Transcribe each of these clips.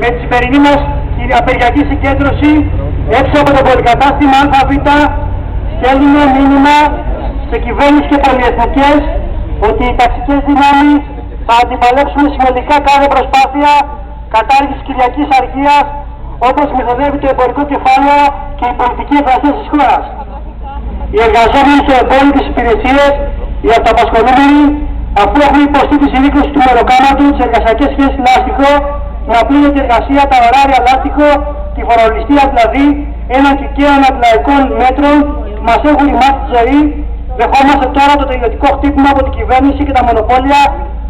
Με τη σημερινή μας απεργιακή συγκέντρωση έξω από το πολυκατάστημα ΑΒ στέλνουμε μήνυμα σε κυβέρνηση και πολυεθνικές ότι οι ταξικές δυνάμεις θα αντιπαλέψουν συνολικά κάθε προσπάθεια κατάργησης Κυριακής Αργίας, όπως μεθοδεύει το εμπορικό κεφάλαιο και η πολιτική εργασία της χώρας. Οι εργαζόμενοι σε εμπόρικες υπηρεσίες, οι αυτοαπασχολούμενοι, αφού έχουν υποστεί τη συρρήκνωση του μεροκάματου, τις εργασιακές σχέσεις λάστιχο, την απλήρωτη εργασία, τα ωράρια λάστιχο, τη φορολιστία δηλαδή, έναν κικαίων αντιλαϊκών μέτρων που μας έχουν ρημάσει τη ζωή, δεχόμαστε τώρα το τελειωτικό χτύπημα από την κυβέρνηση και τα μονοπόλια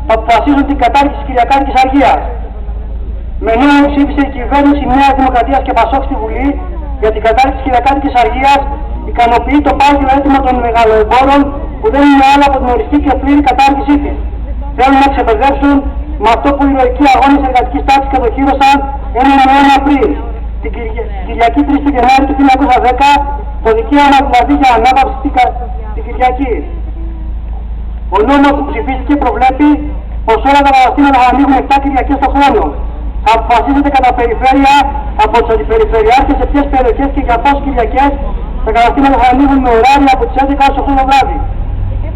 που αποφασίζουν την κατάργηση της Κυριακάτικης Αργίας. Με νέο ψήφισε η κυβέρνηση Νέας Δημοκρατίας και Πασόκ στη Βουλή για την κατάργηση της Κυριακάτικης Αργίας, ικανοποιεί το πάγιο αίτημα των μεγαλοεμπόρων που δεν είναι άλλο από την οριστή και πλήρη κατάργησή της. Θέλουν να ξεπαιδεύσουν με αυτό που οι ηρωικοί αγώνες εργατικής τάξης κατοχύρωσαν έναν αιώνα πριν, την Κυριακή 3 του Γενάρη του 1910, το δικαίωμα δηλαδή για ανάπαυση την Κυριακή. Ο νόμος που ψηφίστηκε προβλέπει πως όλα τα καταστήματα θα ανοίγουν 7 Κυριακές το χρόνο. Θα αποφασίζεται κατά περιφέρεια από τους αντιπεριφερειάρχες σε ποιες περιοχές και για πόσες Κυριακές τα καταστήματα θα ανοίγουν με ωράρια από τις 11 ως 8 το βράδυ.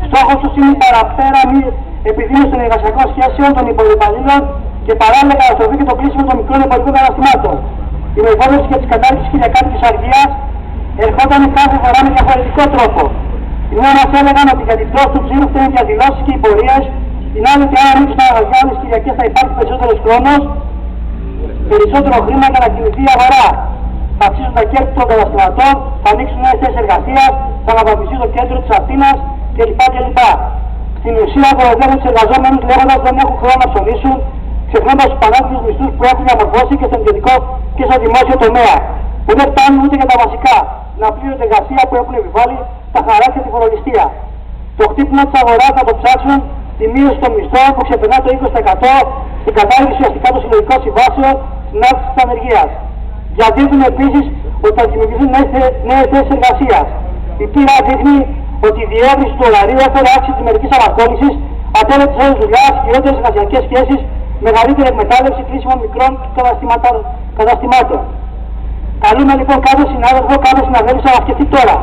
Στόχος τους είναι η παραπέρα μη επιδείνωση των εργασιακών σχέσεων των υπολοιπαλλήλων και παράλληλα καταστροφή και το κλείσιμο των μικρών εμπορικών καταστημάτων. Η μεθόδευση για τις κατάργησης Κυριακάτικης Αργίας ερχόταν κάθε φορά με διαφορετικό τρόπο. Οι νέοι μας έλεγαν ότι για την πτώση του ψήλου φταίνουν οι διαδηλώσεις και οι πορείες, την άλλη ότι αν ανοίξουν τα αγοριά όλες τις Κυριακές θα υπάρχει περισσότερος χρόνος, περισσότερο χρήμα για να κινηθεί η αγορά. Θα αυξήσουν τα κέρδη των καταστηματών, θα ανοίξουν νέες θέσεις εργασίας, θα αναβαθμιστεί το κέντρο της Αθήνας κλπ. Στην ουσία κοροϊδεύουν τους εργαζόμενους λέγοντας δεν έχουν χρόνο να ψωνίσουν, ξεχνώντας τους πανάκριβους μισθούς που έχουν διαμορφώσει και στον ιδιωτικό και στο δημόσιο τομέα, που δεν φτάνουν ούτε για τα βασικά, την απλήρωτη εργασία που έχουν επιβάλει, τα χαράκια και τη φορολιστία. Το χτύπημα της αγοράς θα το ψάξουν, τη μείωση των μισθών που ξεπερνά το 20%, την κατάργηση ουσιαστικά των συλλογικών συμβάσεων, την αύξηση της ανεργίας. Διαδίδουν επίσης ότι θα δημιουργηθούν νέες θέσεις εργασίας. Η πείρα δείχνει ότι η διεύρυνση του ωραρίου έφερε αύξηση της μερικής απασχόλησης, ατέλειωτες θέσεις δουλειάς, χειρότερες εργασιακές σχέσεις, μεγαλύτερη εκμετάλλευση κλείσιμων μικρών καταστημάτων. Καλούμε λοιπόν κάθε συνάδελφο, κάθε συναδέλφισσα να σκεφτεί τώρα.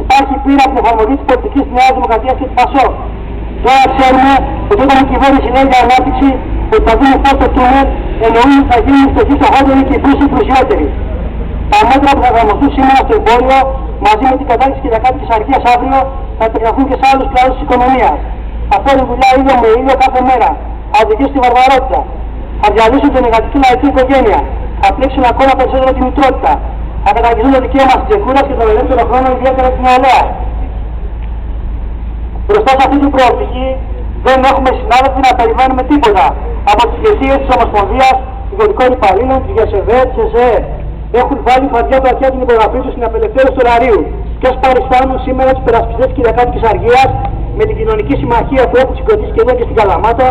Υπάρχει πείρα από την εφαρμογή της πολιτικής της Νέας Δημοκρατίας και του Πασόκ. Τώρα ξέρουμε ότι όταν η κυβέρνηση λέει για ανάπτυξη, ότι θα δίνει φως στο τούνελ, εννοούν ότι θα γίνουν φτωχοί φτωχότεροι και οι πλούσιοι πλουσιότεροι. Τα μέτρα που θα εφαρμοστούν σήμερα στο εμπόριο, μαζί με την κατάργηση Κυριακάτικης Αργίας αύριο, θα επεκταθούν και σε άλλους κλάδους της οικονομίας. Θα φέρουν δουλειά ήλιο με ήλιο κάθε μέρα. Θα οδηγήσουν στη βαρβαρότητα. Θα διαλύσουν την εργατική λαϊκή οικογένεια. Θα πλήξουν ακόμα περισσότερο τη μητρότητα. Θα καταργηθούν το δικαίωμα της ξεκούρας και τον ελεύθερο χρόνο, ιδιαίτερα στην νεολαία. Μπροστά σε αυτή την προοπτική, δεν έχουμε συνάδελφοι να περιμένουμε τίποτα από τις ηγεσίες της Ομοσπονδίας Ιδιωτικών Υπαλλήλων, της ΓΕΣΕΒΕ, της ΕΣΕΕ. Έχουν βάλει φαντιά του αρχαία την υπογραφή τους στην απελευθέρωση του ωραρίου. Και ως παριστάνουν σήμερα τους υπερασπιστές της Κυριακάτικης Αργίας με την κοινωνική συμμαχία που έχουν συγκροτήσει και εδώ και στην Καλαμάτα,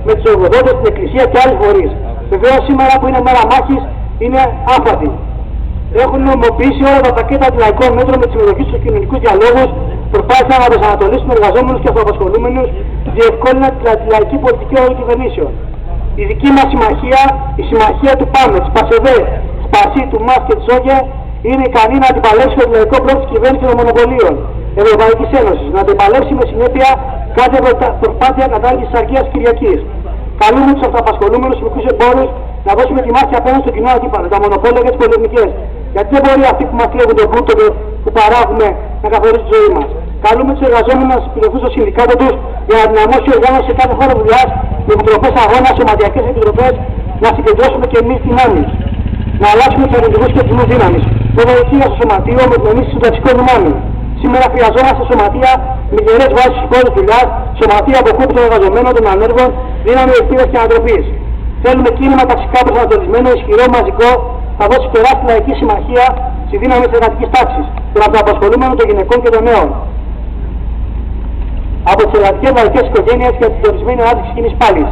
με τους εργοδότες, την Εκκλησία και άλλους φορείς. Βεβαίως σήμερα που είναι μέρα μάχης είναι άφατοι. Έχουν νομιμοποιήσει όλα τα πακέτα αντιλαϊκών μέτρων με τη συμμετοχή στους κοινωνικούς διαλόγους, προσπάθησαν να προσανατολίσουν εργαζόμενους και αυτοαπασχολούμενους, διευκόλυναν την αντιλαϊκή πολιτική όλων των κυβερνήσεων. Η δική μας συμμαχία, η συμμαχία του ΠΑΜΕ, της ΠΑΣΕΒΕ, της ΠΑΣΥ, του ΜΑΣ και της ΟΓΕ, είναι ικανή να αντιπαλέψει το αντιλαϊκό πλότο της κυβέρνησης των μονοπωλίων Ευρωπαϊκής Ένωσης, να αντιπαλέψει με συνέπεια κάθε προσπάθεια κατάργησης της Αργίας Κυριακής. Καλούμε τους αυτοαπασχολούμενους μικρούς εμπόρους να δώσουμε τη μάχη απέναντι στο κοινό αντίπαλο, τα μονοπόλια και τις πολυεθνικές. Γιατί δεν μπορεί αυτοί που μας κλέβουν τον πλούτο που παράγουμε να καθορίσουν τη ζωή μας. Καλούμε τους εργαζόμενους να συμπληρωθούν στο συνδικάτο τους για να δυναμώσει η οργάνωση σε κάθε χώρο δουλειάς, με επιτροπές αγώνα, σωματιακές επιτροπές, να συγκεντρώσουμε και εμείς δυνάμεις. Να αλλάξουμε τους αρνητικούς και τους δύναμης. Με βοηθεία στο σωματείο με την ενίσχυση των ταξικών δυνάμεων. Σήμερα χρειαζόμαστε σωματεία με γερές βάσεις στους χώρους δουλειάς, σωματεία από κόπη των εργαζομένων, των ανέργων, δύναμη ελπίδας και ανατροπής. Θέλουμε κίνημα ταξικά προσανατολισμένο, ισχυρό, μαζικό, θα δώσει τεράστια λαϊκή συμμαχία στη δύναμη της εργατικής τάξης, των αυτοαπασχολούμενων, των γυναικών και των νέων. Από τις ελλαδικές λαϊκές οικογένειες και την τορισμένη ανάπτυξη κοινής πάλης.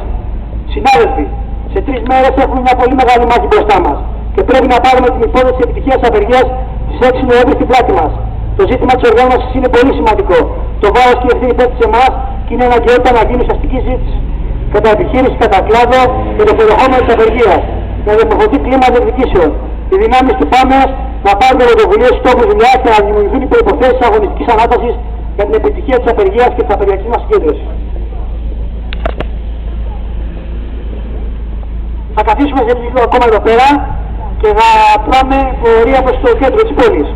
Συνάδελφοι, σε 3 μέρες έχουμε μια πολύ μεγάλη μάχη μπροστά μας και πρέπει να πάρουμε την υπόθεση επιτυχίας απεργίας της 6 Νοέμβρη στην πλάτη μας. Το ζήτημα της οργάνωσης είναι πολύ σημαντικό. Το βάρος και η ευθύνη πέφτει σε εμάς και είναι αναγκαιότητα να γίνει ουσιαστική ζήτηση κατά επιχείρηση, κατά κλάδο και το περιεχόμενο της απεργίας. να διαμορφωθεί κλίμα διεκδικήσεων. Οι δυνάμεις του ΠΑΜΕΣ να πάρουν πρωτοβουλίες στους τόπους δουλειάς και να δημιουργηθούν οι προϋποθέσεις αγωνιστικής ανάτασης για την επιτυχία της απεργίας και της απεργιακής μας συγκέντρωσης. Θα καθίσουμε σε λίγο ακόμα εδώ πέρα και θα πάμε πορεία προς το κέντρο της πόλης.